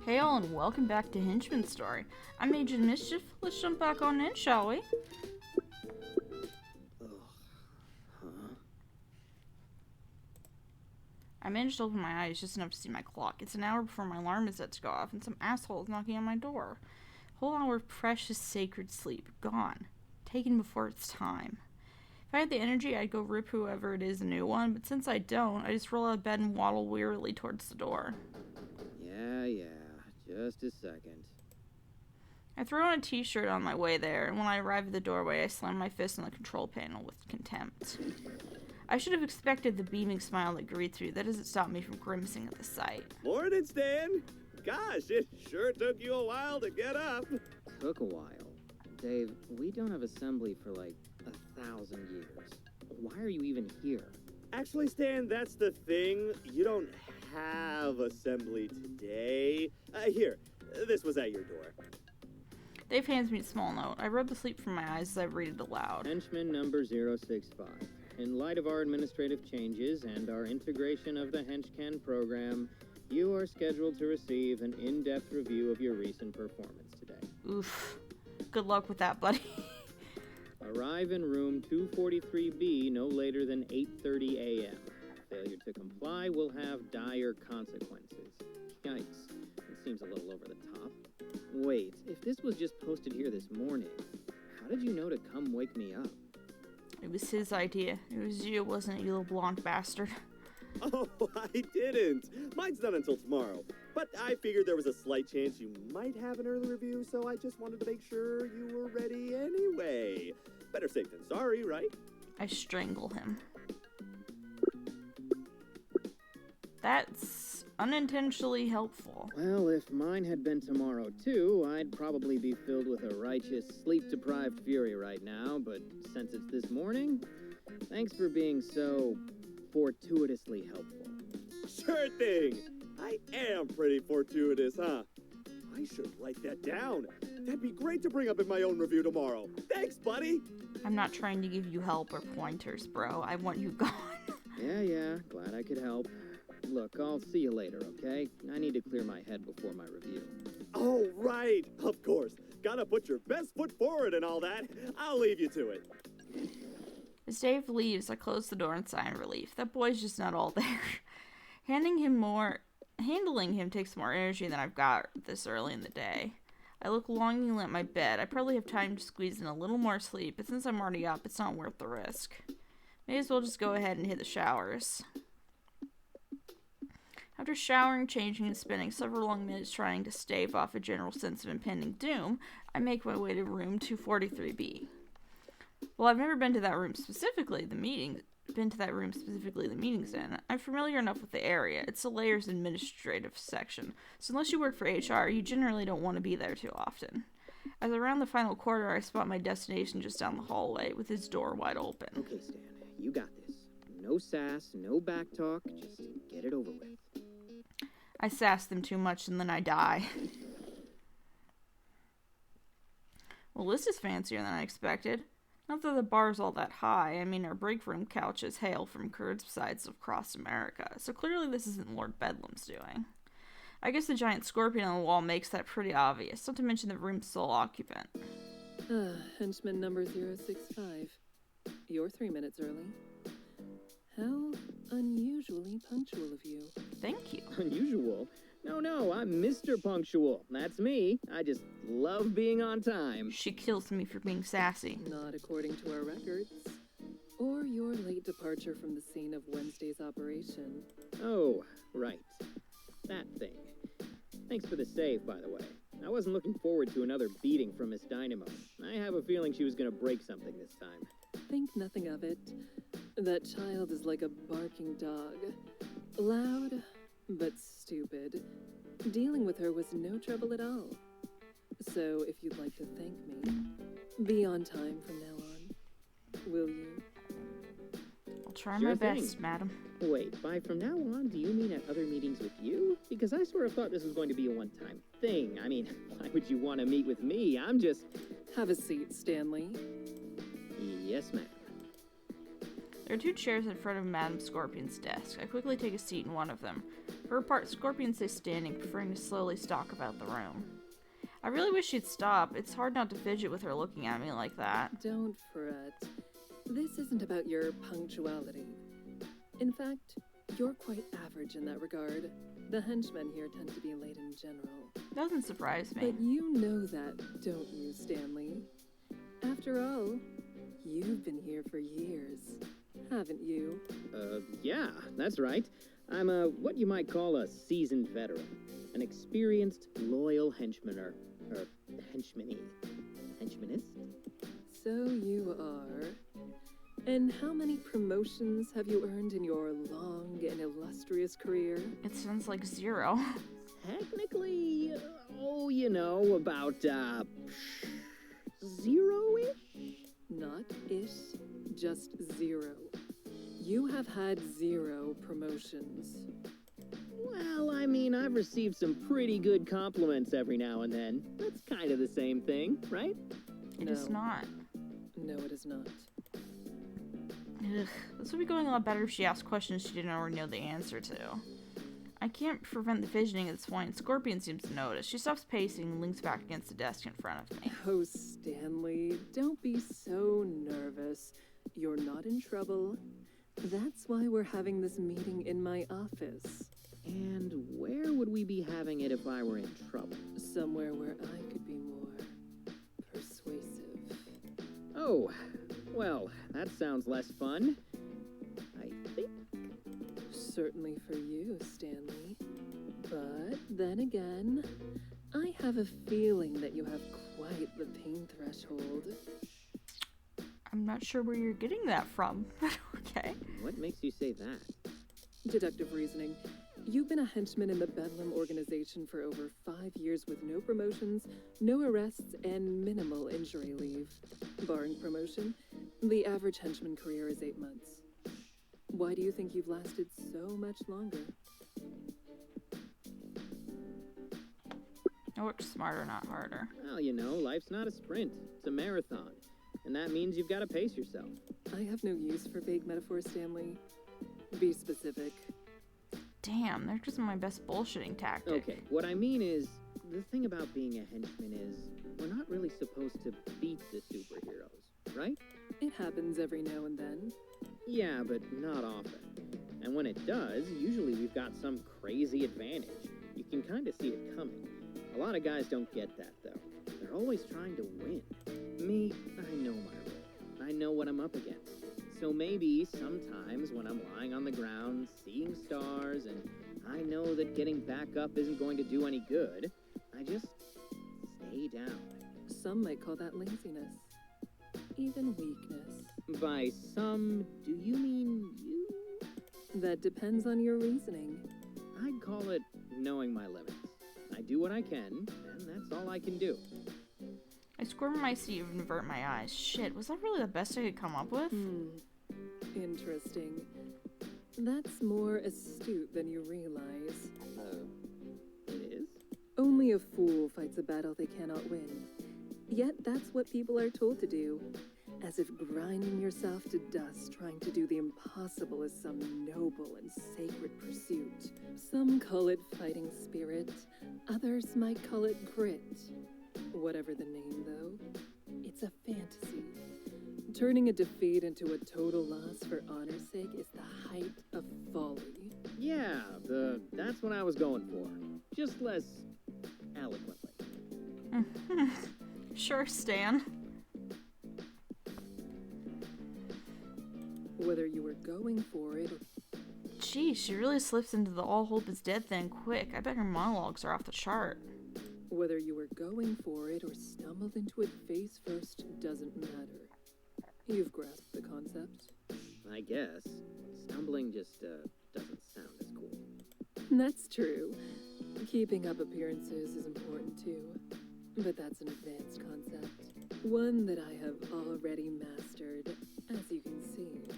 Hey all, and welcome back to Henchman Story. I'm Agent Mischief. Let's jump back on in, shall we? I managed to open my eyes just enough to see my clock. It's an hour before my alarm is set to go off, and some asshole is knocking on my door. Whole hour of precious sacred sleep gone, taken before its time. If I had the energy, I'd go rip whoever it is a new one, but since I don't, I just roll out of bed and waddle wearily towards the door. Yeah, just a second. I throw on a t-shirt on my way there, and when I arrive at the doorway, I slam my fist on the control panel with contempt. I should have expected the beaming smile that greets me. That doesn't stop me from grimacing at the sight. Morning, Stan! Gosh, it sure took you a while to get up. Took a while. Dave, we don't have assembly for like 1,000 years. Why are you even here? Actually, Stan, that's the thing. You don't have assembly today. Here, this was at your door. Dave hands me a small note. I rub the sleep from my eyes as I read it aloud. Henchman number 065. In light of our administrative changes and our integration of the Henchcan program, you are scheduled to receive an in-depth review of your recent performance today. Oof. Good luck with that, buddy. Arrive in room 243B no later than 8:30 a.m. Failure to comply will have dire consequences. Yikes. It seems a little over the top. Wait, if this was just posted here this morning, how did you know to come wake me up? It was his idea. It was you, wasn't it, you little blonde bastard? Oh, I didn't. Mine's not until tomorrow. But I figured there was a slight chance you might have an early review, so I just wanted to make sure you were ready anyway. Better safe than sorry, right? I strangle him. That's unintentionally helpful. Well, if mine had been tomorrow too, I'd probably be filled with a righteous, sleep-deprived fury right now, but since it's this morning, thanks for being so fortuitously helpful. Sure thing. I am pretty fortuitous, huh? I should write that down. That'd be great to bring up in my own review tomorrow. Thanks, buddy. I'm not trying to give you help or pointers, bro. I want you gone. Yeah, glad I could help. Look, I'll see you later, okay? I need to clear my head before my review. Oh, right. Of course. Gotta put your best foot forward and all that. I'll leave you to it. As Dave leaves, I close the door in sigh of relief. That boy's just not all there. Handling him takes more energy than I've got this early in the day. I look longingly at my bed. I probably have time to squeeze in a little more sleep, but since I'm already up, it's not worth the risk. May as well just go ahead and hit the showers. After showering, changing, and spending several long minutes trying to stave off a general sense of impending doom, I make my way to room 243B. Well, I've never been to that room specifically, the meetings in. I'm familiar enough with the area. It's the layers administrative section, so unless you work for HR, you generally don't want to be there too often. As I round the final corner, I spot my destination just down the hallway, with its door wide open. Okay, Stan, you got this. No sass, no back talk, just get it over with. I sass them too much and then I die. Well, this is fancier than I expected. Not that the bar's all that high. I mean, our break room couches hail from curbsides across America, so clearly this isn't Lord Bedlam's doing. I guess the giant scorpion on the wall makes that pretty obvious, not to mention the room's sole occupant. Henchman number 065. You're 3 minutes early. How unusually punctual of you. Thank you. Unusual? No, I'm Mr. Punctual. That's me. I just love being on time. She kills me for being sassy. Not according to our records. Or your late departure from the scene of Wednesday's operation. Oh, right. That thing. Thanks for the save, by the way. I wasn't looking forward to another beating from Miss Dynamo. I have a feeling she was going to break something this time. Think nothing of it. That child is like a barking dog. Loud, but stupid. Dealing with her was no trouble at all. So if you'd like to thank me, be on time from now on. Will you? I'll try Sure my thing. best, madam. Wait, by from now on, do you mean at other meetings with you? Because I sort of thought this was going to be a one-time thing. I mean, why would you want to meet with me? I'm just... Have a seat, Stanley. Yes, ma'am. There are two chairs in front of Madame Scorpion's desk. I quickly take a seat in one of them. For her part, Scorpion stays standing, preferring to slowly stalk about the room. I really wish she'd stop. It's hard not to fidget with her looking at me like that. Don't fret. This isn't about your punctuality. In fact, you're quite average in that regard. The henchmen here tend to be late in general. Doesn't surprise me. But you know that, don't you, Stanley? After all, you've been here for years, haven't you? Yeah, that's right. I'm what you might call a seasoned veteran. An experienced, loyal henchmaner. Or henchmanee. Henchmanist? So you are. And how many promotions have you earned in your long and illustrious career? It sounds like 0. Technically, about, 0-ish? Not ish, just 0. You have had 0 promotions. Well, I mean, I've received some pretty good compliments every now and then. That's kind of the same thing, right? It is not. No, it is not. Ugh, this would be going a lot better if she asked questions she didn't already know the answer to. I can't prevent the fidgeting at this point. Scorpion seems to notice. She stops pacing and leans back against the desk in front of me. Oh, Stanley, don't be so nervous. You're not in trouble. That's why we're having this meeting in my office. And where would we be having it if I were in trouble? Somewhere where I could be more persuasive. Oh, well, that sounds less fun. I think. Certainly for you, Stanley. But then again, I have a feeling that you have quite the pain threshold. I'm not sure where you're getting that from, but okay. What makes you say that? Deductive reasoning. You've been a henchman in the Bedlam organization for over 5 years with no promotions, no arrests, and minimal injury leave. Barring promotion, the average henchman career is 8 months. Why do you think you've lasted so much longer? I work smarter, not harder. Well, life's not a sprint. It's a marathon. And that means you've got to pace yourself. I have no use for vague metaphors, Stanley. Be specific. Damn, they're just my best bullshitting tactic. Okay, what I mean is, the thing about being a henchman is, we're not really supposed to beat the superheroes, right? It happens every now and then. Yeah, but not often. And when it does, usually we've got some crazy advantage. You can kind of see it coming. A lot of guys don't get that, though. They're always trying to win. Me, I know my role. I know what I'm up against. So maybe sometimes when I'm lying on the ground, seeing stars, and I know that getting back up isn't going to do any good, I just stay down. Some might call that laziness. Even weakness. By some, do you mean you? That depends on your reasoning. I'd call it knowing my limits. I do what I can, and that's all I can do. I squirm in my seat and avert my eyes. Shit, was that really the best I could come up with? Interesting. That's more astute than you realize. It is? Only a fool fights a battle they cannot win. Yet that's what people are told to do. As if grinding yourself to dust trying to do the impossible is some noble and sacred pursuit. Some call it fighting spirit. Others might call it grit. Whatever the name, though, it's a fantasy. Turning a defeat into a total loss for honor's sake is the height of folly. Yeah, that's what I was going for. Just less eloquently. Sure, Stan. Whether you were going for it or... Geez, she really slips into the all hope is dead thing quick. I bet her monologues are off the chart. Whether you were going for it or stumbled into it face first doesn't matter. You've grasped the concept. I guess. Stumbling just doesn't sound as cool. That's true. Keeping up appearances is important too. But that's an advanced concept. One that I have already mastered, as you can see.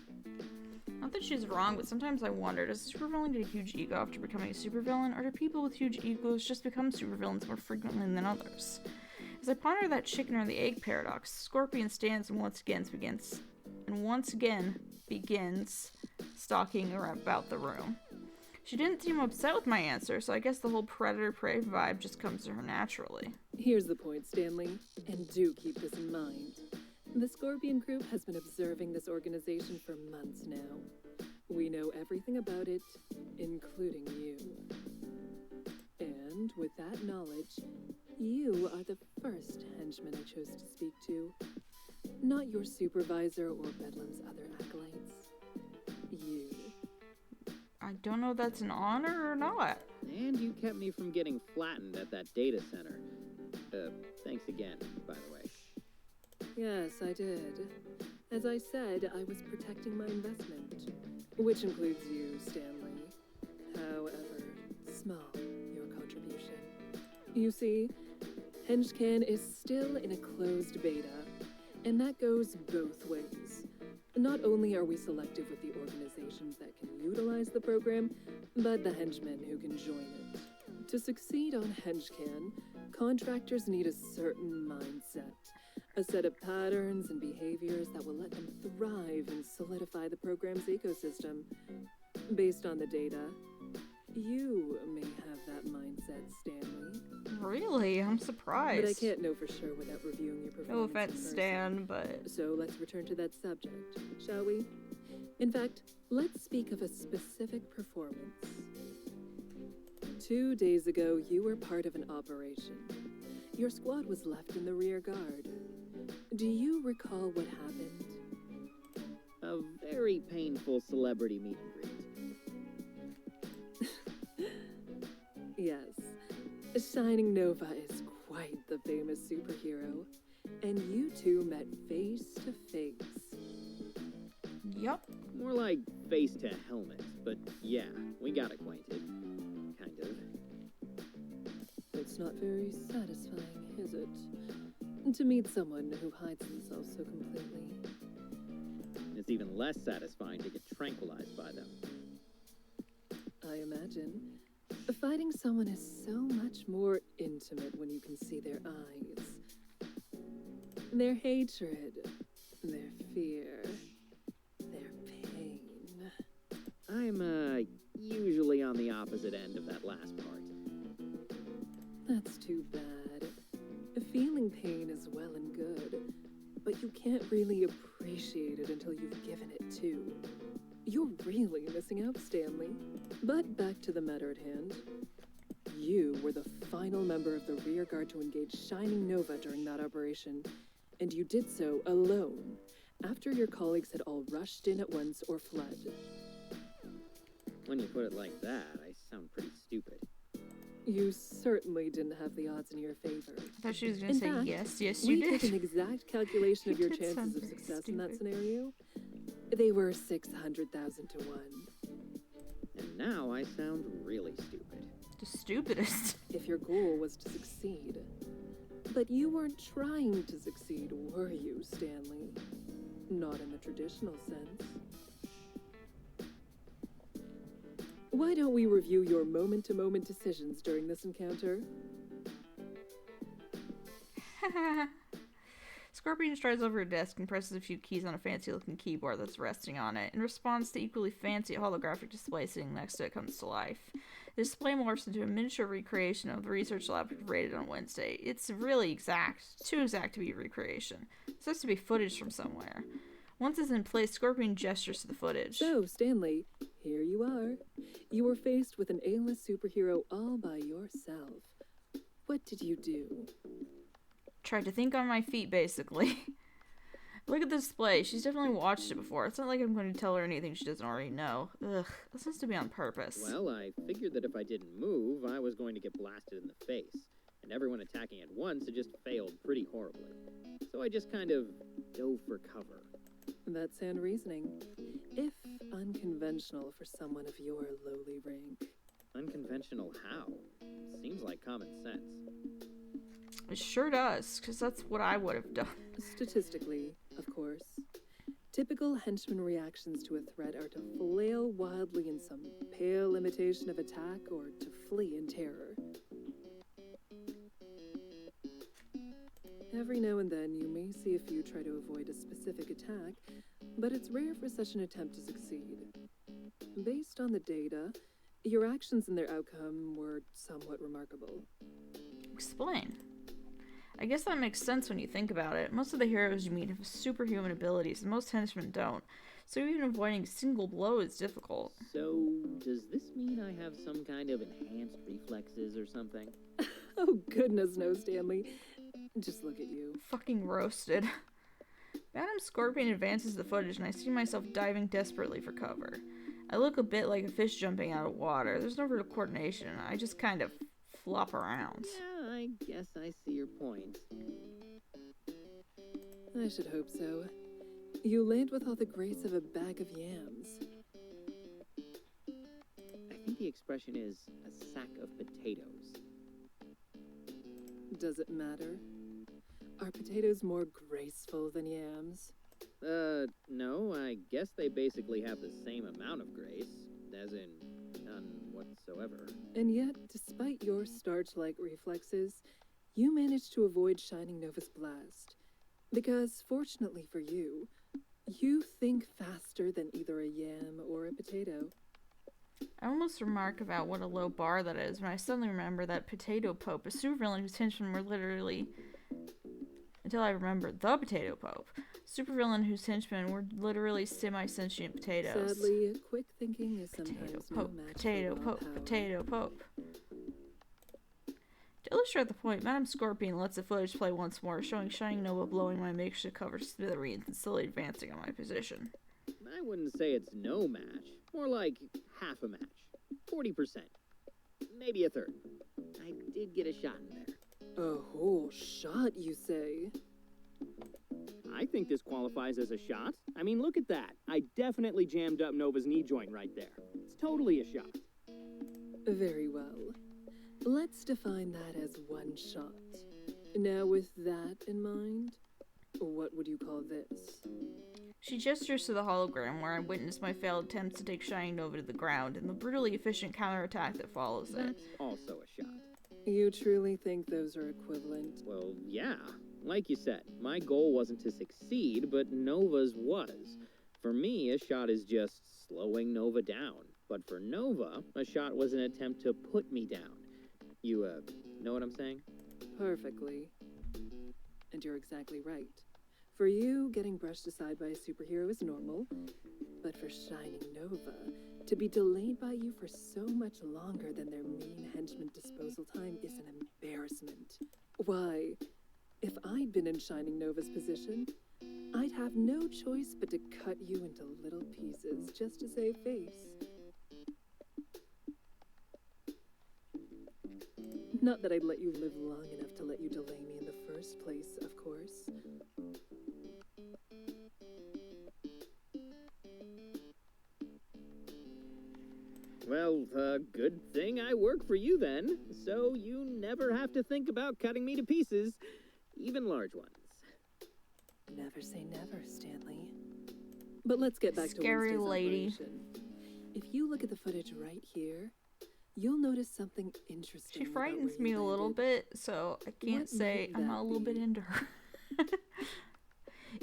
Not that she's wrong, but sometimes I wonder, does a supervillain get a huge ego after becoming a supervillain, or do people with huge egos just become supervillains more frequently than others? As I ponder that chicken or the egg paradox, Scorpion stands and once again begins stalking about the room. She didn't seem upset with my answer, so I guess the whole predator-prey vibe just comes to her naturally. Here's the point, Stanley, and do keep this in mind. The Scorpion Group has been observing this organization for months now. We know everything about it, including you. And with that knowledge, you are the first henchman I chose to speak to. Not your supervisor or Bedlam's other acolytes. You. I don't know if that's an honor or not. And you kept me from getting flattened at that data center. Thanks again, by the way. Yes, I did. As I said, I was protecting my investment, which includes you, Stanley. However small your contribution. You see, Henchman is still in a closed beta, and that goes both ways. Not only are we selective with the organizations that can utilize the program, but the henchmen who can join it. To succeed on Henchman, contractors need a certain mindset, a set of patterns and behaviors that will let them thrive and solidify the program's ecosystem. Based on the data, you may have that mindset, Stanley. Really? I'm surprised. But I can't know for sure without reviewing your performance. No offense, in person. Stan, but... So let's return to that subject, shall we? In fact, let's speak of a specific performance. 2 days ago, you were part of an operation. Your squad was left in the rear guard. Do you recall what happened? A very painful celebrity meet and greet. Yes. Shining Nova is quite the famous superhero, and you two met face to face. Yup. More like face to helmet, but yeah, we got acquainted. Kind of. It's not very satisfying, is it? To meet someone who hides themselves so completely. It's even less satisfying to get tranquilized by them. I imagine. Fighting someone is so much more intimate when you can see their eyes. Their hatred, their fear, their pain. I'm, usually on the opposite end of that last part. That's too bad. Feeling pain is well and good, but you can't really appreciate it until you've given it too. You're really missing out, Stanley. But back to the matter at hand. You were the final member of the rear guard to engage Shining Nova during that operation, and you did so alone, after your colleagues had all rushed in at once or fled. When you put it like that, I sound pretty stupid. You certainly didn't have the odds in your favor. I thought she was going In to say fact, yes, we you took did. an exact calculation of You your did chances sound of very success in that stupid. scenario. They were 600,000 to 1. And now I sound really stupid. The stupidest. If your goal was to succeed. But you weren't trying to succeed, were you, Stanley? Not in the traditional sense. Why don't we review your moment-to-moment decisions during this encounter? Scorpion strides over her desk and presses a few keys on a fancy-looking keyboard that's resting on it, in response to equally fancy holographic display sitting next to it comes to life. The display morphs into a miniature recreation of the research lab raided on Wednesday. It's really exact, too exact to be a recreation. This has to be footage from somewhere. Once it's in place, Scorpion gestures to the footage. So, Stanley, here you are. You were faced with an A-list superhero all by yourself. What did you do? Tried to think on my feet, basically. Look at the display. She's definitely watched it before. It's not like I'm going to tell her anything she doesn't already know. Ugh, this has to be on purpose. Well, I figured that if I didn't move, I was going to get blasted in the face. And everyone attacking at once had just failed pretty horribly. So I just kind of dove for cover. That's sound reasoning. If unconventional for someone of your lowly rank. Unconventional how? Seems like common sense. It sure does, because that's what I would have done. Statistically, of course. Typical henchman reactions to a threat are to flail wildly in some pale imitation of attack or to flee in terror. Every now and then, you may see a few try to avoid a specific attack, but it's rare for such an attempt to succeed. Based on the data, Your actions and their outcome were somewhat remarkable. Explain. I guess that makes sense when you think about it. Most of the heroes you meet have superhuman abilities, and most henchmen don't. So even avoiding a single blow is difficult. So, does this mean I have some kind of enhanced reflexes or something? Oh, goodness no, Stanley. Just look at you. Fucking roasted. Madam Scorpion advances the footage, and I see myself diving desperately for cover. I look a bit like a fish jumping out of water. There's no real coordination. I just kind of flop around. Yeah, I guess I see your point. I should hope so. You land with all the grace of a bag of yams. I think the expression is a sack of potatoes. Does it matter? Are potatoes more graceful than yams? No, I guess they basically have the same amount of grace, as in none whatsoever. And yet, despite your starch-like reflexes, you managed to avoid Shining Nova's blast. Because, fortunately for you, you think faster than either a yam or a potato. I almost remark about what a low bar that is when I suddenly remember that Potato Pope, a supervillain whose henchmen were literally... Until I remember the Potato Pope. Supervillain whose henchmen were literally semi-sentient potatoes. Sadly, quick thinking is sometimes Potato no Pope, match Potato for raw Pope, power. Potato Pope. To illustrate the point, Madam Scorpion lets the footage play once more, showing Shining Nova blowing my makeshift cover to smithereens and slowly advancing on my position. I wouldn't say it's no match. More like half a match. 40%. Maybe a third. I did get a shot in there. A whole shot, you say? I think this qualifies as a shot. I mean, look at that. I definitely jammed up Nova's knee joint right there. It's totally a shot. Very well. Let's define that as one shot. Now, with that in mind, what would you call this? She gestures to the hologram where I witness my failed attempts to take Shining Nova to the ground and the brutally efficient counterattack that follows it. That's also a shot. You truly think those are equivalent? Well, yeah. Like you said, my goal wasn't to succeed, but Nova's was. For me, a shot is just slowing Nova down. But for Nova, a shot was an attempt to put me down. You, know what I'm saying? Perfectly. And you're exactly right. For you, getting brushed aside by a superhero is normal. But for Shining Nova, to be delayed by you for so much longer than their mean henchman disposal time is an embarrassment. Why, if I'd been in Shining Nova's position, I'd have no choice but to cut you into little pieces just to save face. Not that I'd let you live long enough to let you delay me in the first place, of course. Well, good thing I work for you then, so you never have to think about cutting me to pieces, even large ones. Never say never, Stanley. But let's get back Scary to Wednesday's lady. operation. If you look at the footage right here, you'll notice something interesting. She about frightens where you me a little landed. bit, so I can't What say might I'm that not a little bit be? into her.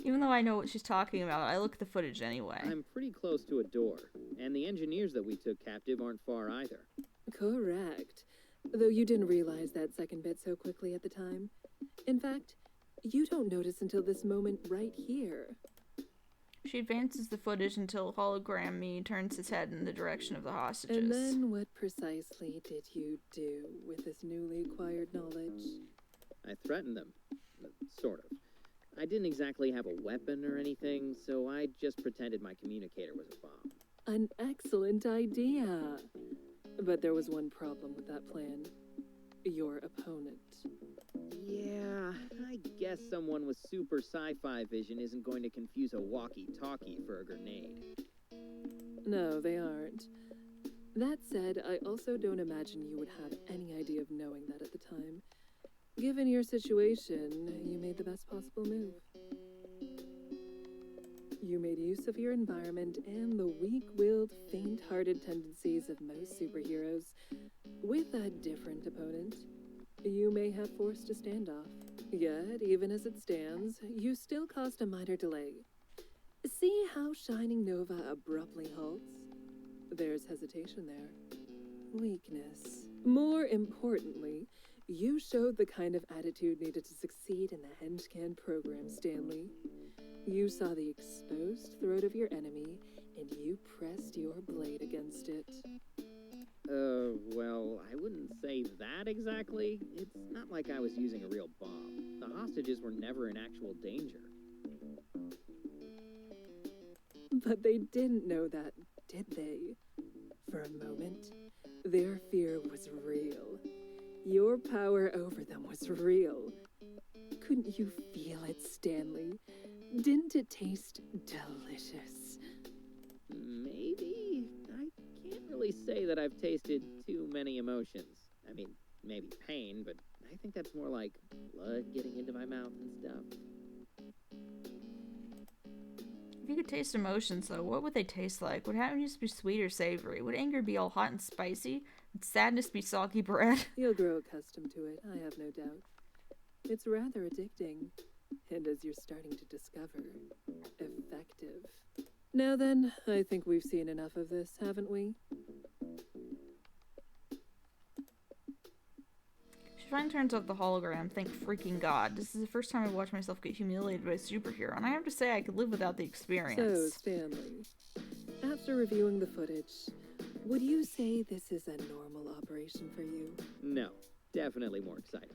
Even though I know what she's talking about, I look at the footage anyway. I'm pretty close to a door, and the engineers that we took captive aren't far either. Correct. Though you didn't realize that second bit so quickly at the time. In fact, you don't notice until this moment right here. She advances the footage until hologram me turns his head in the direction of the hostages. And then what precisely did you do with this newly acquired knowledge? I threatened them. Sort of. I didn't exactly have a weapon or anything, so I just pretended my communicator was a bomb. An excellent idea. But there was one problem with that plan. Your opponent. Yeah, I guess someone with super sci-fi vision isn't going to confuse a walkie-talkie for a grenade. No, they aren't. That said, I also don't imagine you would have any idea of knowing that at the time. Given your situation, you made the best possible move. You made use of your environment and the weak-willed, faint-hearted tendencies of most superheroes. With a different opponent, you may have forced a standoff. Yet, even as it stands, you still caused a minor delay. See how Shining Nova abruptly halts? There's hesitation there. weakness. More importantly, you showed the kind of attitude needed to succeed in the Henchman program, Stanley. You saw the exposed throat of your enemy, and you pressed your blade against it. Well, I wouldn't say that exactly. It's not like I was using a real bomb. The hostages were never in actual danger. But they didn't know that, did they? For a moment, their fear was real. Your power over them was real. Couldn't you feel it, Stanley? Didn't it taste delicious? Maybe. I can't really say that I've tasted too many emotions. I mean, maybe pain, but I think that's more like blood getting into my mouth and stuff. If you could taste emotions, though, what would they taste like? Would happiness be sweet or savory? Would anger be all hot and spicy? Would sadness be soggy bread? You'll grow accustomed to it, I have no doubt. It's rather addicting, and as you're starting to discover, effective. Now then, I think we've seen enough of this, haven't we? She finally turns off the hologram. Thank freaking God. This is the first time I've watched myself get humiliated by a superhero, and I have to say I could live without the experience. So, Stanley, after reviewing the footage, would you say this is a normal operation for you? No, definitely more exciting.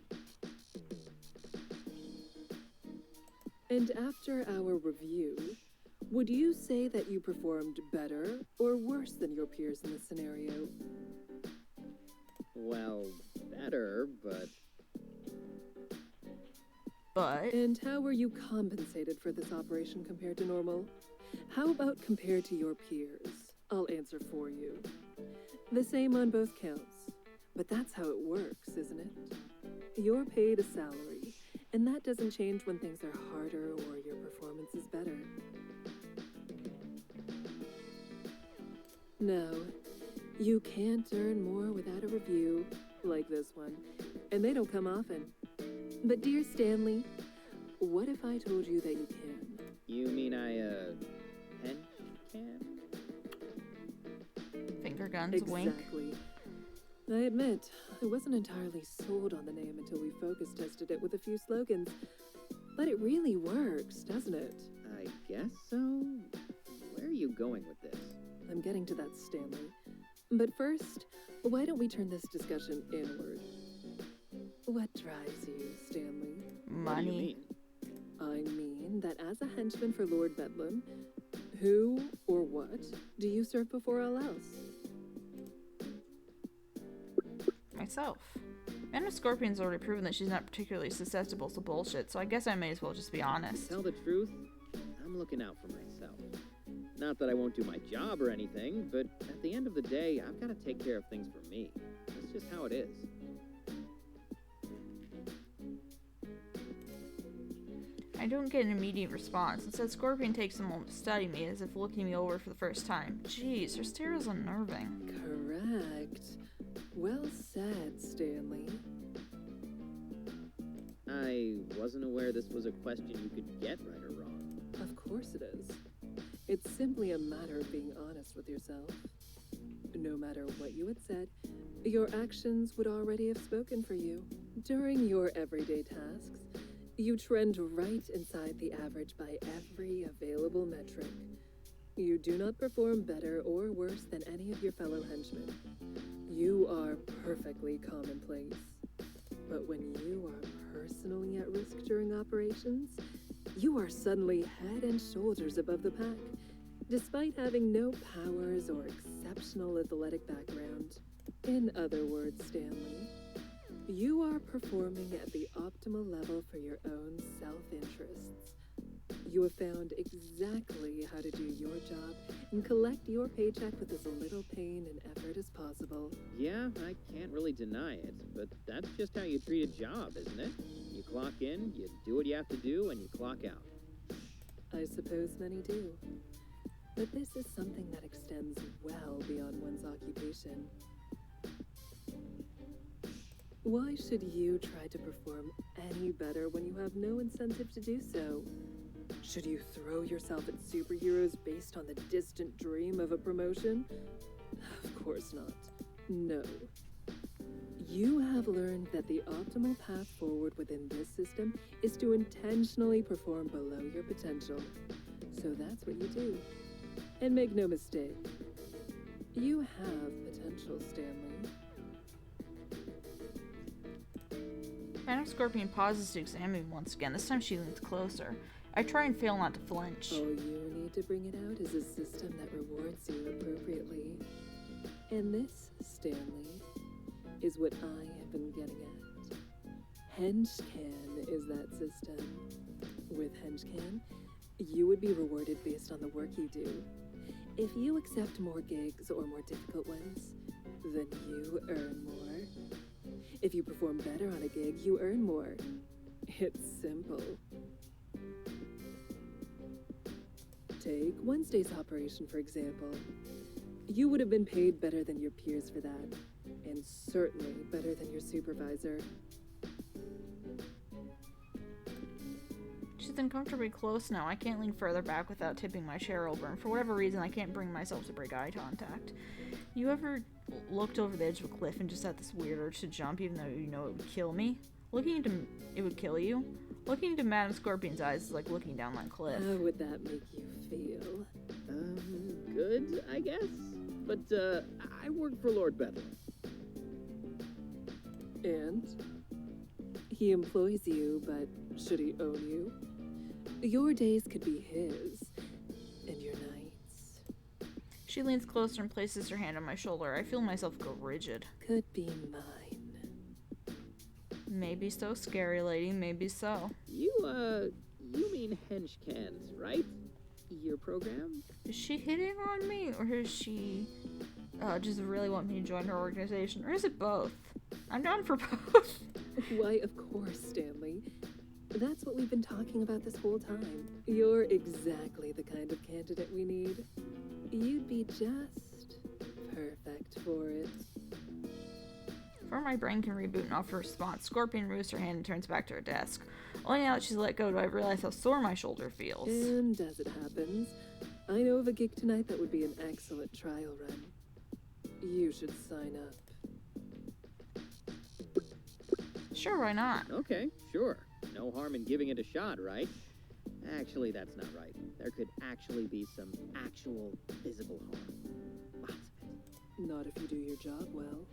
And after our review, would you say that you performed better or worse than your peers in this scenario? Well, better, but... But... And how were you compensated for this operation compared to normal? How about compared to your peers? I'll answer for you. The same on both counts. But that's how it works, isn't it? You're paid a salary, and that doesn't change when things are harder or your performance is better. No, you can't earn more without a review, like this one, and they don't come often. But dear Stanley, what if I told you that you can? You mean pen can? Finger guns, wink. Exactly. I admit, I wasn't entirely sold on the name until we focus tested it with a few slogans. But it really works, doesn't it? I guess so. Where are you going with this? I'm getting to that, Stanley. But first, why don't we turn this discussion inward? What drives you, Stanley? What do you Money. mean? I mean that as a henchman for Lord Bedlam, who or what do you serve before all else? Myself. Anna Scorpion's already proven that she's not particularly susceptible to bullshit, so I guess I may as well just be To honest. tell the truth, I'm looking out for myself. Not that I won't do my job or anything, but at the end of the day, I've got to take care of things for me. That's just how it is. I don't get an immediate response. Instead, Scorpion takes a moment to study me as if looking me over for the first time. Jeez, her stare is unnerving. Correct. Well said, Stanley. I wasn't aware this was a question you could get right or wrong. Of course it is. It's simply a matter of being honest with yourself. No matter what you had said, your actions would already have spoken for you. During your everyday tasks, you trend right inside the average by every available metric. You do not perform better or worse than any of your fellow henchmen. You are perfectly commonplace. But when you are personally at risk during operations, you are suddenly head and shoulders above the pack, despite having no powers or exceptional athletic background. In other words, Stanley, you are performing at the optimal level for your own self-interests. You have found exactly how to do your job and collect your paycheck with as little pain and effort as possible. Yeah, I can't really deny it, but that's just how you treat a job, isn't it? You clock in, you do what you have to do, and you clock out. I suppose many do. But this is something that extends well beyond one's occupation. Why should you try to perform any better when you have no incentive to do so? Should you throw yourself at superheroes based on the distant dream of a promotion? Of course not. No. You have learned that the optimal path forward within this system is to intentionally perform below your potential. So that's what you do. And make no mistake, you have potential, Stanley. Madam Scorpion pauses to examine me once again. This time she leans closer. I try and fail not to flinch. All you need to bring it out is a system that rewards you appropriately. And this, Stanley, is what I have been getting at. Henchman is that system. With Henchman, you would be rewarded based on the work you do. If you accept more gigs or more difficult ones, then you earn more. If you perform better on a gig, you earn more. It's simple. Take Wednesday's operation, for example. You would have been paid better than your peers for that, and certainly better than your supervisor. She's uncomfortably close now. I can't lean further back without tipping my chair over, and for whatever reason, I can't bring myself to break eye contact. You ever looked over the edge of a cliff and just had this weird urge to jump, even though you know it would kill me? Looking into it would kill you? Looking into Madam Scorpion's eyes is like looking down that cliff. How would that make you feel? Good, I guess. But, I work for Lord Bedlam. And? He employs you, but should he own you? Your days could be his, and your nights. She leans closer and places her hand on my shoulder. I feel myself go rigid. Could be mine. Maybe so, scary lady, maybe so. You mean Henchcans, right? Your program? Is she hitting on me, or is she just really want me to join her organization? Or is it both? I'm down for both. Why, of course, Stanley. That's what we've been talking about this whole time. You're exactly the kind of candidate we need. You'd be just perfect for it. Before my brain can reboot and offer a response, Scorpion moves her hand and turns back to her desk. Only now that she's let go do I realize how sore my shoulder feels. And as it happens, I know of a gig tonight that would be an excellent trial run. You should sign up. Sure, why not? Okay, sure. No harm in giving it a shot, right? Actually, that's not right. There could actually be some actual physical harm. Lots of it. Not if you do your job well.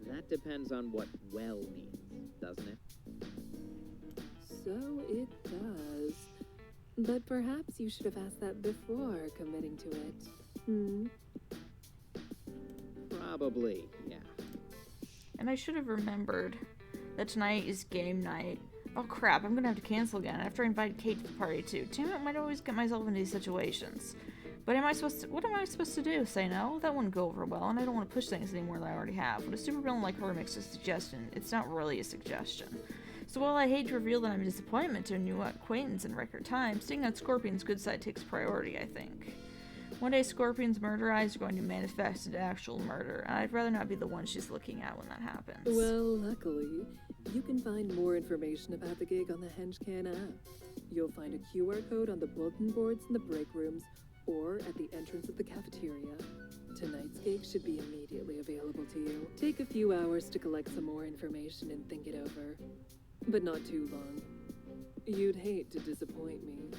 That depends on what well means, doesn't it? So it does. But perhaps you should have asked that before committing to it. Probably, yeah. And I should have remembered that tonight is game night. Oh crap, I'm gonna have to cancel again. I have to invite Kate to the party too. Damn it, I might always get myself into these situations. But what am I supposed to do? Say no? That wouldn't go over well, and I don't want to push things any more than I already have. When a supervillain like her makes a suggestion, it's not really a suggestion. So while I hate to reveal that I'm a disappointment to a new acquaintance in record time, staying on Scorpion's good side takes priority, I think. One day Scorpion's murder eyes are going to manifest into actual murder, and I'd rather not be the one she's looking at when that happens. Well, luckily, you can find more information about the gig on the Henchman app. You'll find a QR code on the bulletin boards in the break rooms or at the entrance of the cafeteria. Tonight's gig should be immediately available to you. Take a few hours to collect some more information and think it over. But not too long. You'd hate to disappoint me.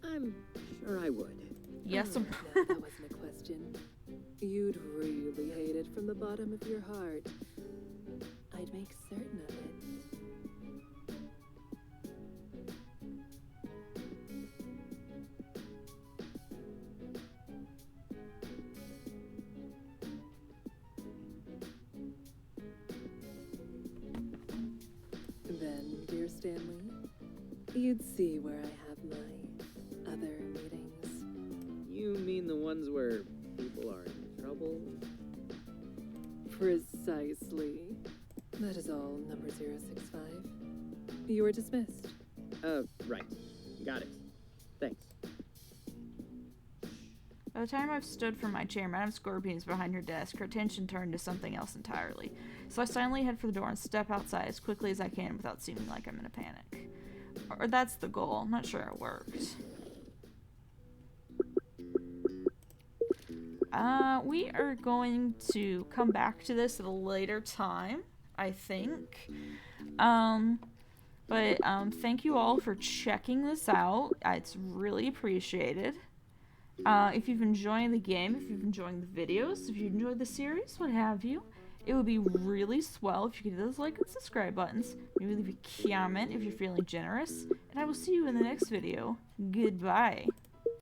I'm sure I would. Yes, No, that wasn't a question. You'd really hate it from the bottom of your heart. I'd make certain of it. Then, dear Stanley, you'd see where I have my other meetings. You mean the ones where people are in trouble? Precisely. That is all, number 065. You are dismissed. Right. Got it. Thanks. By the time I've stood from my chair, Madame Scorpion's behind her desk, her attention turned to something else entirely. So I silently head for the door and step outside as quickly as I can without seeming like I'm in a panic. Or that's the goal. I'm not sure it works. we are going to come back to this at a later time, I think. But thank you all for checking this out. It's really appreciated. If you've enjoyed the game, if you've enjoyed the videos, if you enjoyed the series, what have you, it would be really swell if you could hit those like and subscribe buttons. Maybe leave a comment if you're feeling generous. And I will see you in the next video. Goodbye.